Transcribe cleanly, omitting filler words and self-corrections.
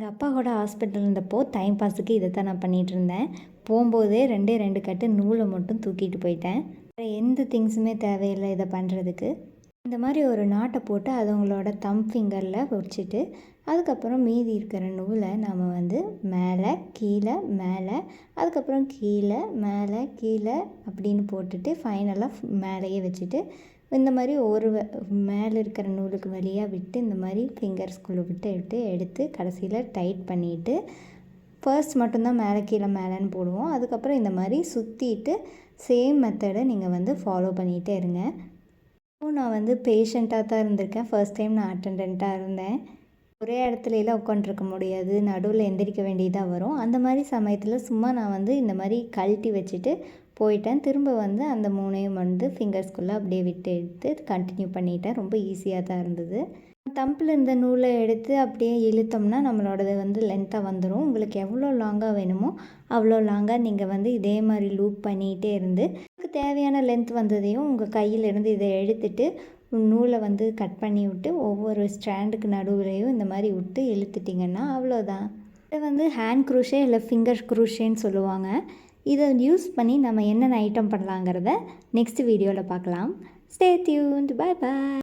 எங்கள் அப்பா கூட ஹாஸ்பிட்டல் இருந்தப்போ டைம் பாஸுக்கு இதை தான் நான் பண்ணிகிட்டு இருந்தேன். போகும்போதே 2 கட்டு நூலை மட்டும் தூக்கிட்டு போயிட்டேன். வேறு எந்த திங்ஸுமே தேவையில்லை இதை பண்ணுறதுக்கு. இந்த மாதிரி ஒரு நாட்டை போட்டு அது உங்களோட தம் ஃபிங்கரில் வச்சுட்டு அதுக்கப்புறம் மீதி இருக்கிற நூலை நாம் வந்து மேலே கீழே மேலே அதுக்கப்புறம் கீழே மேலே கீழே அப்படின்னு போட்டுட்டு ஃபைனலாக மேலேயே வச்சுட்டு இந்த மாதிரி ஒரு மேலே இருக்கிற நூலுக்கு வழியாக விட்டு இந்த மாதிரி ஃபிங்கர்ஸ்குள்ளே விட்டு எடுத்து கடைசியில் டைட் பண்ணிவிட்டு ஃபர்ஸ்ட் மட்டும்தான் மேலே கீழே மேலேன்னு போடுவோம். அதுக்கப்புறம் இந்த மாதிரி சுற்றிட்டு சேம் மெத்தடை நீங்கள் வந்து ஃபாலோ பண்ணிகிட்டே இருங்க. நான் வந்து பேஷண்ட்டாக தான் இருந்திருக்கேன். ஃபர்ஸ்ட் டைம் நான் அட்டெண்டண்ட்டாக இருந்தேன். ஒரே இடத்துலலாம் உட்காண்ட்ருக்க முடியாது, நடுவில் எந்திரிக்க வேண்டியதாக வரும். அந்த மாதிரி சமயத்தில் சும்மா நான் வந்து இந்த மாதிரி கழட்டி வச்சுட்டு போயிட்டேன். திரும்ப வந்து அந்த 3ஐயும் வந்து ஃபிங்கர்ஸ்குள்ளே அப்படியே விட்டு எடுத்து கண்டினியூ பண்ணிட்டேன். ரொம்ப ஈஸியாக தான் இருந்தது. தம்பில் இருந்த நூலை எடுத்து அப்படியே இழுத்தோம்னா நம்மளோடது வந்து லென்த்தாக வந்துடும். உங்களுக்கு எவ்வளோ லாங்காக வேணுமோ அவ்வளோ லாங்காக நீங்கள் வந்து இதே மாதிரி லூப் பண்ணிகிட்டே இருந்து உங்களுக்கு தேவையான லென்த் வந்ததையும் உங்கள் கையிலேருந்து இதை எடுத்துட்டு நூலை வந்து கட் பண்ணி விட்டு ஒவ்வொரு ஸ்ட்ராண்டுக்கு நடுவுலையும் இந்த மாதிரி விட்டு இழுத்துட்டிங்கன்னா அவ்வளோதான். இதை வந்து ஹேண்ட் க்ரூஷே இல்லை ஃபிங்கர் க்ரூஷேன்னு சொல்லுவாங்க. இதை யூஸ் பண்ணி நம்ம என்னென்ன ஐட்டம் பண்ணலாங்கிறத நெக்ஸ்ட் வீடியோவில் பார்க்கலாம். Stay tuned. Bye bye.